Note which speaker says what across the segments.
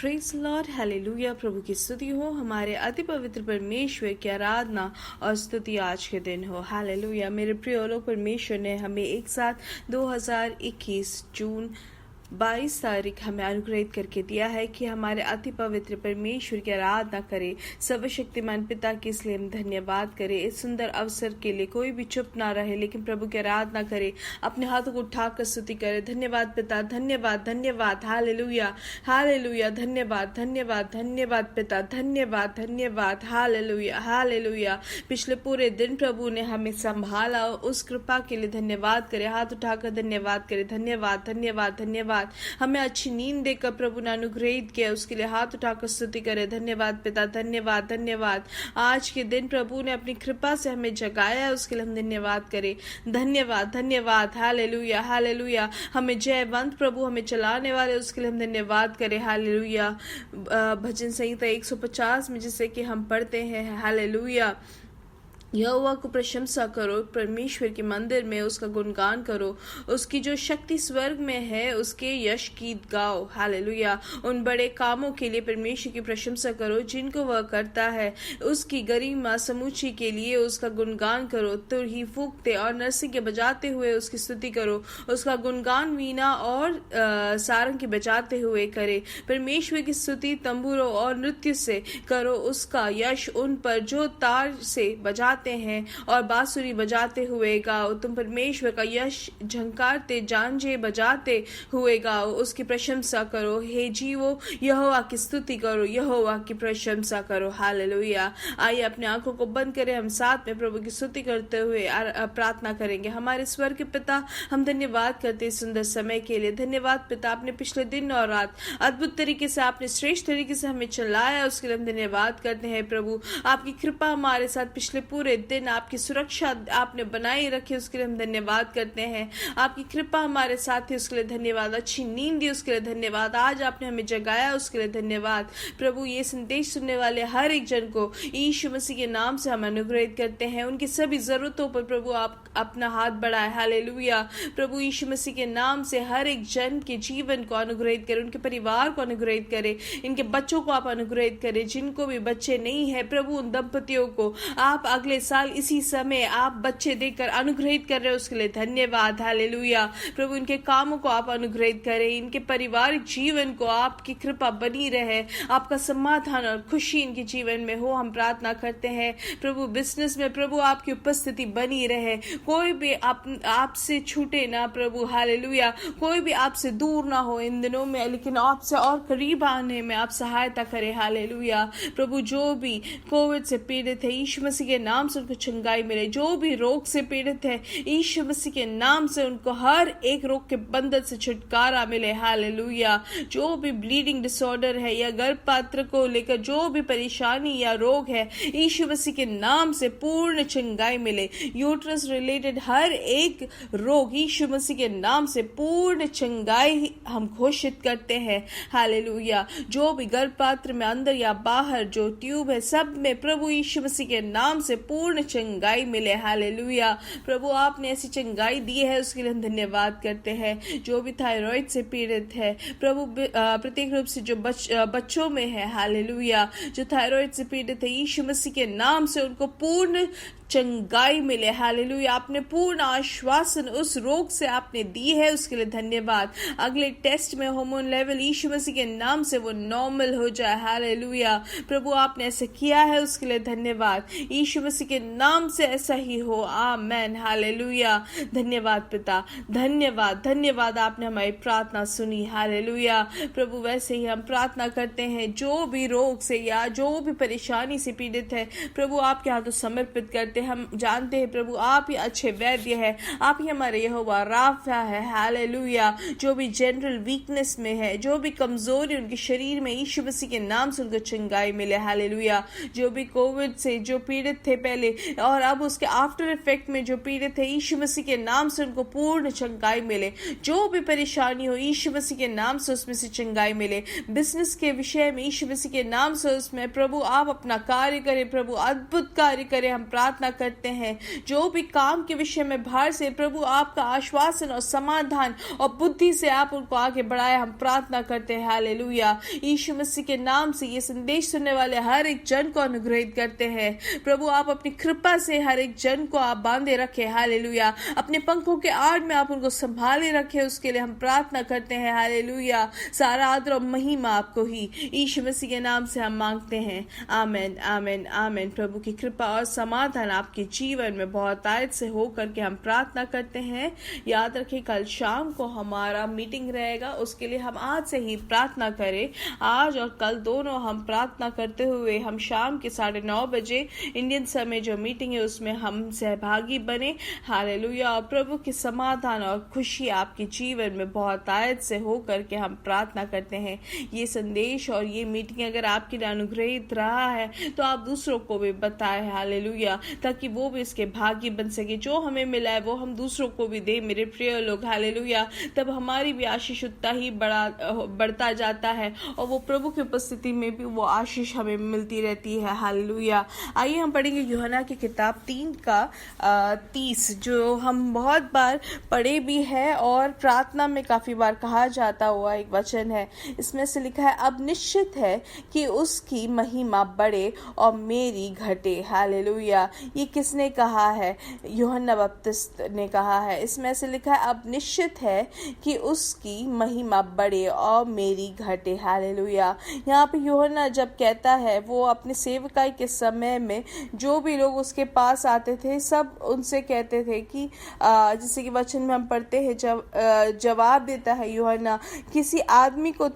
Speaker 1: Praise Lord, hallelujah. प्रभु की स्तुति हो, हमारे अति पवित्र परमेश्वर की आराधना और स्तुति आज के दिन हो। हालेलुया। मेरे प्रिय लोग, परमेश्वर ने हमें एक साथ 2021 जून 22 तारीख हमें अनुग्रहित करके दिया है कि हमारे अति पवित्र परमेश्वर की आराधना करें। सर्वशक्तिमान पिता के इसलिए हम धन्यवाद करें। इस सुंदर अवसर के लिए कोई भी चुप ना रहे, लेकिन प्रभु की आराधना करे, अपने हाथों को उठाकर स्तुति करे। धन्यवाद पिता, धन्यवाद, धन्यवाद, हालेलुया, हालेलुया। धन्यवाद, धन्यवाद, धन्यवाद पिता, धन्यवाद, धन्यवाद, हालेलुया, हालेलुया। पिछले पूरे दिन प्रभु ने हमें संभाला, उस कृपा के लिए धन्यवाद करें। हाथ उठाकर धन्यवाद करें। धन्यवाद, धन्यवाद, धन्यवाद। हमें अच्छी नींद देकर प्रभु ने अनुग्रहित किया, उसके लिए हाथ उठाकर स्तुति करें। धन्यवाद पिता, धन्यवाद, धन्यवाद। आज के दिन प्रभु ने अपनी कृपा से हमें जगाया, उसके लिए हम धन्यवाद करें। धन्यवाद, धन्यवाद, हालेलुया, हालेलुया। हमें जयवंत प्रभु हमें चलाने वाले, उसके लिए हम धन्यवाद करें। हालेलुया। भजन संहिता 150 में जिसे कि हम पढ़ते हैं, हालेलुया, यहोवा को प्रशंसा करो, परमेश्वर के मंदिर में उसका गुणगान करो, उसकी जो शक्ति स्वर्ग में है उसके यश गीत गाओ। हालेलुया। उन बड़े कामों के लिए परमेश्वर की प्रशंसा करो जिनको वह करता है, उसकी गरिमा समूची के लिए उसका गुणगान करो। तुरही फूंकते और नरसिंगे बजाते हुए उसकी स्तुति करो, उसका गुणगान वीणा और सारंगी बजाते हुए करे। परमेश्वर की स्तुति तंबूरों और नृत्य से करो, उसका यश उन पर जो तार से बजाते हैं और बांसुरी बजाते हुए गाओ। तुम परमेश्वर का यश झंकारते झांझे बजाते हुए गाओ, उसकी प्रशंसा करो। हे जीवो, यहोवा की स्तुति करो, यहोवा की प्रशंसा करो। हालेलुया। आइए अपने आंखों को बंद करें, हम साथ में प्रभु की स्तुति करते हुए प्रार्थना करेंगे। हमारे स्वर्ग के पिता, हम धन्यवाद करते हैं सुंदर समय के लिए। धन्यवाद पिता, आपने पिछले दिन और रात अद्भुत तरीके से, आपने श्रेष्ठ तरीके से हमें चलाया, उसके लिए हम धन्यवाद करते हैं। प्रभु आपकी कृपा हमारे साथ पिछले पूरे दिन, आपकी सुरक्षा आपने बनाई रखी, उसके लिए हम धन्यवाद करते हैं। आपकी कृपा हमारे साथ है, उसके लिए धन्यवाद। अच्छी नींद दी, उसके लिए धन्यवाद। आज आपने हमें जगाया, उसके लिए धन्यवाद। प्रभु ये संदेश सुनने वाले हर एक जन को यीशु मसीह के नाम से हम अनुग्रहित करते हैं। उनकी सभी जरूरतों पर प्रभु आप अपना हाथ बढ़ाए। हालेलुया। प्रभु यीशु मसीह के नाम से हर एक जन के जीवन को अनुग्रहित करें, उनके परिवार को अनुग्रहित करें, इनके बच्चों को आप अनुग्रहित करें। जिनको भी बच्चे नहीं है प्रभु, उन दंपतियों को आप अगले साल इसी समय आप बच्चे देकर अनुग्रहित कर रहे हो, उसके लिए धन्यवाद। हालेलुया। प्रभु इनके कामों को आप अनुग्रहित करें, इनके पारिवारिक जीवन को आपकी कृपा बनी रहे, आपका समाधान और खुशी इनके जीवन में हो, हम प्रार्थना करते हैं। प्रभु बिजनेस में प्रभु आपकी उपस्थिति बनी रहे, कोई भी आपसे छूटे ना प्रभु। हालेलुया। कोई भी आपसे दूर ना हो इन दिनों में, लेकिन आपसे और करीब आने में आप सहायता करें। हालेलुया। प्रभु जो भी कोविड से पीड़ित है, यीशु मसीह के नाम से उनको चंगाई मिले। जो भी रोग से पीड़ित है, यीशु मसीह के नाम से उनको हर एक रोग के बंधन से छुटकारा मिले। हालेलुया। जो भी ब्लीडिंग डिसऑर्डर है या गर्भपात्र को लेकर जो भी परेशानी या रोग है, यीशु मसीह के नाम से पूर्ण चंगाई मिले। यूट्रस रिलेटेड हर एक रोग, यीशु मसीह के नाम से पूर्ण चंगाई हम घोषित करते हैं। हालेलुया। जो भी गर्भपात्र में अंदर या बाहर जो ट्यूब है, सब में प्रभु यीशु मसीह के नाम से पूर्ण चंगाई मिले। हालेलुया। प्रभु आपने ऐसी चंगाई दी है, उसके लिए हम धन्यवाद करते हैं। जो भी थायराइड से पीड़ित है प्रभु, प्रत्येक रूप से जो बच्चों में है, हालेलुया, जो थायराइड से पीड़ित है, यीशु मसीह के नाम से उनको पूर्ण चंगाई मिले। हालेलुया। आपने पूर्ण आश्वासन उस रोग से आपने दी है, उसके लिए धन्यवाद। अगले टेस्ट में हार्मोन लेवल यीशु मसीह के नाम से वो नॉर्मल हो जाए। हालेलुया। प्रभु आपने ऐसे किया है, उसके लिए धन्यवाद। यीशु मसीह के नाम से ऐसा ही हो, आमेन। हालेलुया। धन्यवाद पिता, धन्यवाद, धन्यवाद, आपने हमारी प्रार्थना सुनी। हालेलुया। प्रभु वैसे ही हम प्रार्थना करते हैं, जो भी रोग से या जो भी परेशानी से पीड़ित है प्रभु आपके हाथों समर्पित करते हैं। हम जानते हैं प्रभु आप ही अच्छे वैद्य है, आप ही हमारे यहोवा राफा है। हालेलुया। जो भी जनरल वीकनेस में है, जो भी कमजोरी उनके शरीर में, यीशु मसीह के नाम से उनको चंगाई मिले। हालेलुया। जो भी कोविड से जो पीड़ित थे पहले और अब उसके आफ्टर इफेक्ट में जो पीड़ित है, यीशु मसीह के नाम से उनको पूर्ण चंगाई मिले। जो भी परेशानी हो, यीशु मसीह के नाम से उसमें से चंगाई मिले। बिजनेस के विषय में यीशु मसीह के नाम से उसमें प्रभु आप अपना कार्य करें, प्रभु अद्भुत कार्य करें, हम प्रार्थना करते हैं। जो भी काम के विषय में बाहर से प्रभु आपका आश्वासन और समाधान और बुद्धि से आप उनको आगे बढ़ाए, हम प्रार्थना करते हैं। हालेलुया। यीशु मसीह के नाम से ये संदेश सुनने वाले हर एक जन को अनुग्रहित करते हैं। प्रभु आप अपनी कृपा से हर एक जन को आप बांधे रखे। हालेलुया। अपने पंखों के आड़ में आप उनको संभाले रखे, उसके लिए हम प्रार्थना करते हैं। हालेलुया। सारा आदर और महिमा आपको ही यीशु मसीह के नाम से हम मांगते हैं। आमीन, आमीन, आमीन। प्रभु की कृपा और समाधान आपके जीवन में बहुत आयत से हो करके हम प्रार्थना करते हैं। याद रखें, कल शाम को हमारा मीटिंग रहेगा, उसके लिए हम आज से ही प्रार्थना करें। आज और कल दोनों हम प्रार्थना करते हुए हम शाम के 9:30 बजे इंडियन समय जो मीटिंग है उसमें हम सहभागी बने। हालेलुया। और प्रभु के समाधान और खुशी आपके जीवन में बहुत आयत से हो करके हम प्रार्थना करते हैं। ये संदेश और ये मीटिंग अगर आपके लिए अनुग्रहित रहा है तो आप दूसरों को भी बताएं। हालेलुया। ताकि वो भी इसके भागी बन सके। जो हमें मिला है वो हम दूसरों को भी दे, मेरे प्रिय लोग। हालेलुया। तब हमारी भी आशीष उतना ही बढ़ता जाता है और वो प्रभु की उपस्थिति में भी वो आशीष हमें मिलती रहती है। हालेलुया। आइए हम पढ़ेंगे यूहन्ना की किताब 3:30, जो हम बहुत बार पढ़े भी है और प्रार्थना में काफी बार कहा जाता हुआ एक वचन है। इसमें से लिखा है, अब निश्चित है कि उसकी महिमा बढ़े और मेरी घटे। हालेलुया। ये किसने कहा है? यूहन्ना बपतिस्थ ने कहा है। इसमें से लिखा है, अब निश्चित है कि उसकी महिमा बढ़े और मेरी घटे। हालेलुया। यहाँ पे यूहन्ना जब कहता है, वो अपने सेवकाई के समय में जो भी लोग उसके पास आते थे सब उनसे कहते थे कि जैसे कि वचन में हम पढ़ते हैं, जवाब देता है यूहन्ना, किसी आदमी को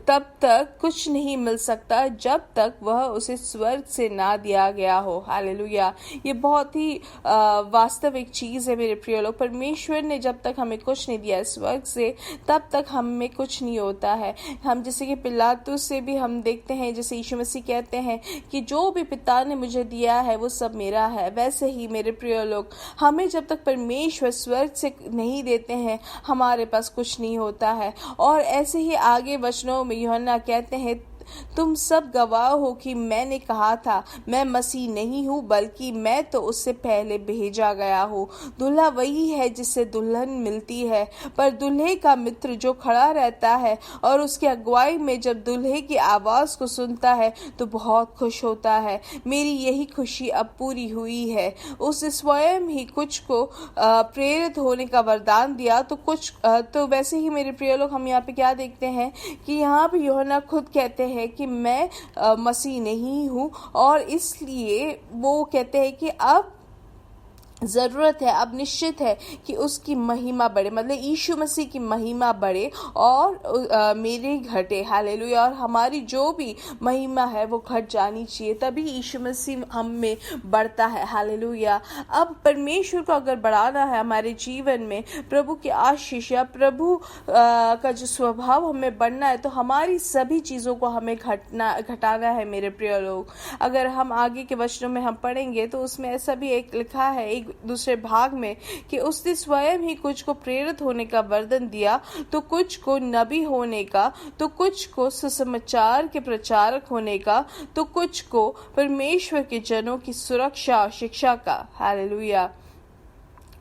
Speaker 1: तब तक कुछ नहीं मिल सकता जब तक वह उसे स्वर्ग से ना दिया गया हो। हालेलुया। ये बहुत ही वास्तविक चीज है मेरे प्रिय लोग। परमेश्वर ने जब तक हमें कुछ नहीं दिया स्वर्ग से, तब तक हमें कुछ नहीं होता है। हम जैसे कि पिलातुस से भी हम देखते हैं, जैसे यीशु मसीह कहते हैं कि जो भी पिता ने मुझे दिया है वो सब मेरा है। वैसे ही मेरे प्रिय लोग, हमें जब तक परमेश्वर स्वर्ग से नहीं देते हैं हमारे पास कुछ नहीं होता है। और ऐसे ही आगे वचनों में यूहन्ना कहते हैं, तुम सब गवाह हो कि मैंने कहा था मैं मसीह नहीं हूँ बल्कि मैं तो उससे पहले भेजा गया हूँ। दूल्हा वही है जिससे दुल्हन मिलती है, पर दूल्हे का मित्र जो खड़ा रहता है और उसकी अगुवाई में जब दूल्हे की आवाज को सुनता है तो बहुत खुश होता है। मेरी यही खुशी अब पूरी हुई है। उसने स्वयं ही कुछ को प्रेरित होने का वरदान दिया, तो वैसे ही मेरे प्रिय लोग, हम यहाँ पे क्या देखते हैं कि यहाँ पे यूहन्ना खुद कहते हैं कि मैं मसीह नहीं हूँ, और इसलिए वो कहते हैं कि अब जरूरत है, अब निश्चित है कि उसकी महिमा बढ़े, मतलब यीशु मसीह की महिमा बढ़े और मेरे घटे। हालेलुया। और हमारी जो भी महिमा है वो घट जानी चाहिए, तभी यीशु मसीह हम में बढ़ता है। हालेलुया। अब परमेश्वर को अगर बढ़ाना है हमारे जीवन में, प्रभु की आशीष या प्रभु का जो स्वभाव हमें बढ़ना है, तो हमारी सभी चीजों को हमें घटाना है मेरे प्रिय लोग। अगर हम आगे के वचनों में हम पढ़ेंगे तो उसमें ऐसा भी एक लिखा है, एक दूसरे भाग में, कि उसने स्वयं ही कुछ को प्रेरित होने का वरदान दिया, तो कुछ को नबी होने का, तो कुछ को सुसमाचार के प्रचारक होने का, तो कुछ को परमेश्वर के जनों की सुरक्षा और शिक्षा का। हालेलुया।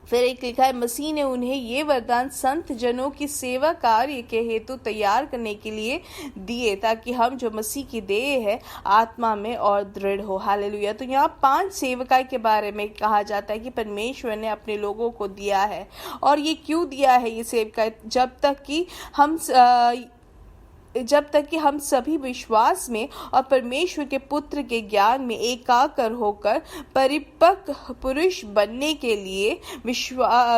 Speaker 1: फिर एक लिखा है, मसीह ने उन्हें ये वरदान संत जनों की सेवा कार्य के हेतु तैयार करने के लिए दिए, ताकि हम जो मसीह की देह है आत्मा में और दृढ़ हो। हालेलुया। तो यहाँ 5 सेवकाई के बारे में कहा जाता है कि परमेश्वर ने अपने लोगों को दिया है। और ये क्यों दिया है ये सेवकाई? जब तक कि हम सभी विश्वास में और परमेश्वर के पुत्र के ज्ञान में एकाकर होकर परिपक्व पुरुष बनने के लिए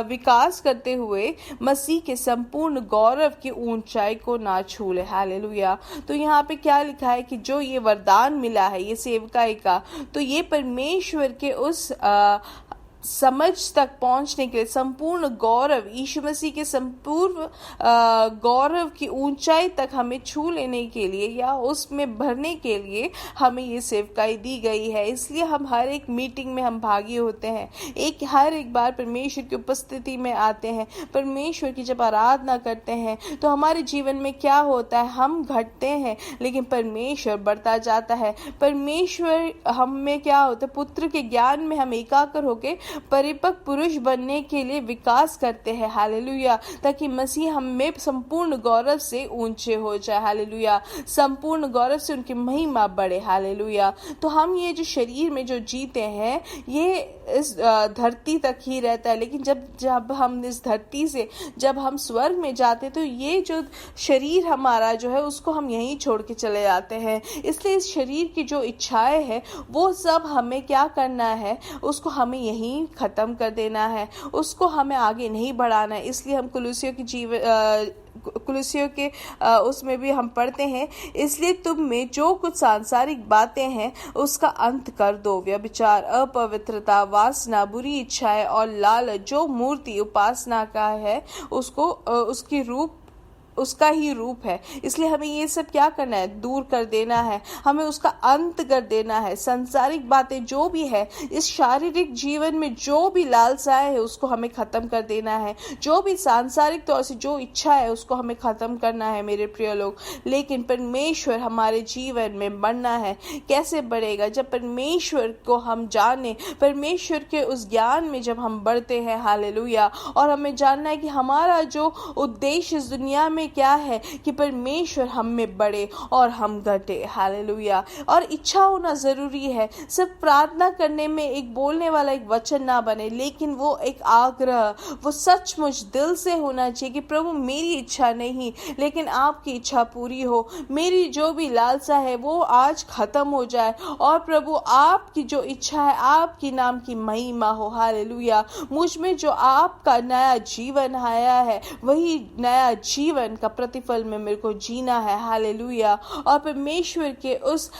Speaker 1: विकास करते हुए मसीह के संपूर्ण गौरव की ऊंचाई को ना छू ले। हालेलुया। तो यहाँ पे क्या लिखा है कि जो ये वरदान मिला है ये सेवकाई का, तो ये परमेश्वर के उस समझ तक पहुंचने के लिए, संपूर्ण गौरव यीशु मसीह के संपूर्ण गौरव की ऊंचाई तक हमें छू लेने के लिए या उसमें भरने के लिए हमें ये सेवकाई दी गई है। इसलिए हम हर एक मीटिंग में हम भागी होते हैं, हर एक बार परमेश्वर की उपस्थिति में आते हैं, परमेश्वर की जब आराधना करते हैं तो हमारे जीवन में क्या होता है, हम घटते हैं लेकिन परमेश्वर बढ़ता जाता है। परमेश्वर हम में क्या होता है, पुत्र के ज्ञान में हम एकाग्र होकर परिपक्व पुरुष बनने के लिए विकास करते हैं। हालेलुया। ताकि मसीह हम में संपूर्ण गौरव से ऊंचे हो जाए। हालेलुया। संपूर्ण गौरव से उनकी महिमा बढ़े। हालेलुया। तो हम ये जो शरीर में जो जीते हैं ये इस धरती तक ही रहता है, लेकिन जब हम इस धरती से जब हम स्वर्ग में जाते तो ये जो शरीर हमारा जो है उसको हम यहीं छोड़ के चले जाते हैं। इसलिए इस शरीर की जो इच्छाएं हैं वो सब हमें क्या करना है, उसको हमें यहीं खत्म कर देना है, उसको हमें आगे नहीं बढ़ाना है। इसलिए हम कुलुसियों के उसमें भी हम पढ़ते हैं, इसलिए तुम में जो कुछ सांसारिक बातें हैं उसका अंत कर दो, व्यभिचार, अपवित्रता, वासना, बुरी इच्छाएं और लालच जो मूर्ति उपासना का है उसका ही रूप है। इसलिए हमें ये सब क्या करना है, दूर कर देना है, हमें उसका अंत कर देना है। सांसारिक बातें जो भी है, इस शारीरिक जीवन में जो भी लालसाएं है उसको हमें खत्म कर देना है। जो भी सांसारिक तौर से जो इच्छा है उसको हमें खत्म करना है मेरे प्रिय लोग। लेकिन परमेश्वर हमारे जीवन में बढ़ना है। कैसे बढ़ेगा, जब परमेश्वर को हम जाने, परमेश्वर के उस ज्ञान में जब हम बढ़ते हैं। हालेलुया। और हमें जानना है कि हमारा जो उद्देश्य इस दुनिया में क्या है कि परमेश्वर हम में बढ़े और हम घटे। हालेलुया। और इच्छा होना जरूरी है। सिर्फ प्रार्थना करने में एक बोलने वाला एक वचन ना बने, लेकिन वो एक आग्रह, वो सचमुच दिल से होना चाहिए कि प्रभु मेरी इच्छा नहीं लेकिन आपकी इच्छा पूरी हो। मेरी जो भी लालसा है वो आज खत्म हो जाए और प्रभु आपकी जो इच्छा है, आपकी नाम की महिमा हो। हालेलुया। मुझ में जो आपका नया जीवन आया है वही नया जीवन का प्रतिफल में मेरे को जीना है। हालेलुया। और परमेश्वर के उस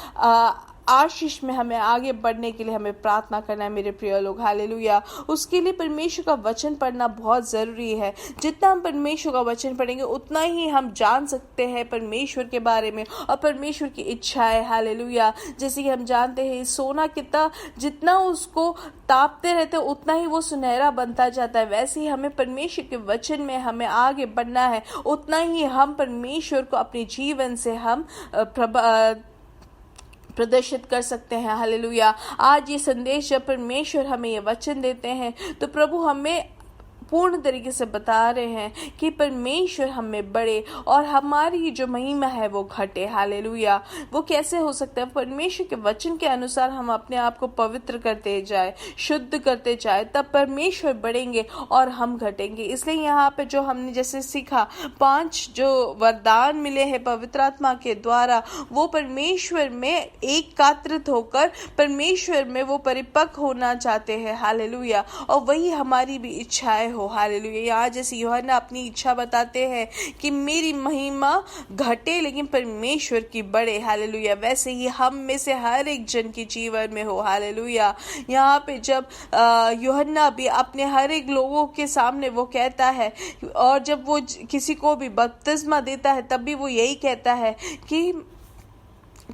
Speaker 1: आशीष में हमें आगे बढ़ने के लिए हमें प्रार्थना करना है मेरे प्रिय लोग। हालेलुया। उसके लिए परमेश्वर का वचन पढ़ना बहुत जरूरी है। जितना हम परमेश्वर का वचन पढ़ेंगे उतना ही हम जान सकते हैं परमेश्वर के बारे में और परमेश्वर की इच्छाएं। हालेलुया। जैसे कि हम जानते हैं सोना कितना जितना उसको तापते रहते उतना ही वो सुनहरा बनता जाता है, वैसे ही हमें परमेश्वर के वचन में हमें आगे बढ़ना है, उतना ही हम परमेश्वर को अपने जीवन से हम प्रदर्शित कर सकते हैं। हालेलुया। आज ये संदेश जब परमेश्वर हमें ये वचन देते हैं तो प्रभु हमें पूर्ण तरीके से बता रहे हैं कि परमेश्वर हमें बढ़े और हमारी जो महिमा है वो घटे। हालेलुया। वो कैसे हो सकता है, परमेश्वर के वचन के अनुसार हम अपने आप को पवित्र करते जाए, शुद्ध करते जाए, तब परमेश्वर बढ़ेंगे और हम घटेंगे। इसलिए यहाँ पे जो हमने जैसे सीखा 5 जो वरदान मिले हैं पवित्र आत्मा के द्वारा, वो परमेश्वर में एकत्रित होकर परमेश्वर में वो परिपक्व होना चाहते हैं। हालेलुया। और वही हमारी भी इच्छाएं हो। हालेलुया। यहाँ जैसे यूहन्ना अपनी इच्छा बताते हैं कि मेरी महिमा घटे लेकिन परमेश्वर की बढ़े। हालेलुया। वैसे ही हम में से हर एक जन के जीवन में हो। हालेलुया। यहाँ पे जब यूहन्ना भी अपने हर एक लोगों के सामने वो कहता है और जब वो किसी को भी बपतिस्मा देता है तब भी वो यही कहता है कि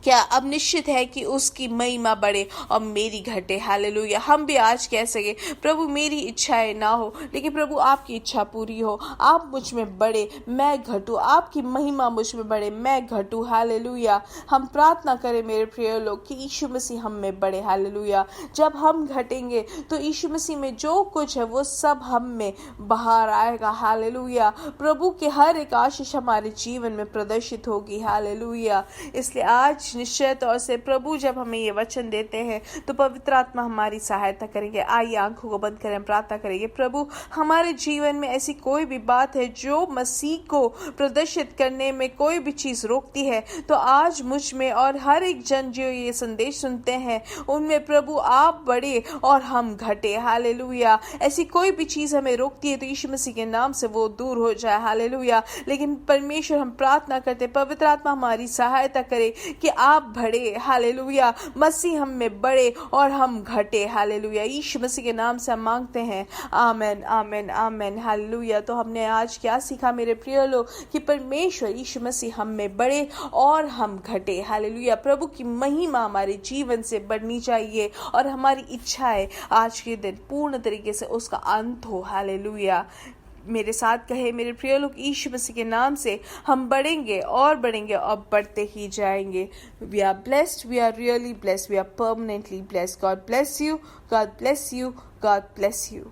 Speaker 1: क्या अब निश्चित है कि उसकी महिमा बढ़े और मेरी घटे। हालेलुया। हम भी आज कह सके प्रभु मेरी इच्छाएं ना हो लेकिन प्रभु आपकी इच्छा पूरी हो, आप मुझ में बढ़े मैं घटूं, आपकी महिमा मुझ में बढ़े मैं घटूं। हालेलुया। हम प्रार्थना करें मेरे प्रिय लोग कि यीशु मसीह हम में बढ़े। हालेलुया। जब हम घटेंगे तो यीशु मसीह में जो कुछ है वो सब हम में बाहर आएगा। हालेलुया। प्रभु के हर एक आशीष हमारे जीवन में प्रदर्शित होगी। हालेलुया। इसलिए आज निश्चय तौर से प्रभु जब हमें ये वचन देते हैं तो पवित्र आत्मा हमारी सहायता करेंगे। आइए आंखों को बंद करें, प्रार्थना करेंगे। प्रभु हमारे जीवन में ऐसी कोई भी बात है जो मसीह को प्रदर्शित करने में कोई भी चीज रोकती है तो आज मुझ में और हर एक जन जो ये संदेश सुनते हैं उनमें प्रभु आप बढ़े और हम घटे। हालेलुया। ऐसी कोई भी चीज हमें रोकती है तो यीशु मसीह के नाम से वो दूर हो जाए। हालेलुया। लेकिन परमेश्वर हम प्रार्थना करते पवित्र आत्मा हमारी सहायता करे कि कि आप बढ़े, हालेलुया, मसीह हम में बढ़े और हम घटे, हालेलुया। यीशु मसीह के नाम से हम मांगते हैं, आमेन आमेन आमेन, हालेलुया। तो हमने आज क्या सीखा मेरे प्रिय लोग, कि परमेश्वर यीशु मसीह हम में बढ़े और हम घटे, हालेलुया। प्रभु की महिमा हमारे जीवन से बढ़नी चाहिए और हमारी इच्छा है आज के दिन पूर्ण तरीके से उसका अंत हो, हालेलुया। मेरे साथ कहे मेरे प्रिय लोग, यीशु मसीह के नाम से हम बढ़ेंगे और बढ़ते ही जाएंगे। We are blessed, we are really blessed, we are permanently blessed. God bless you, God bless you, God bless you.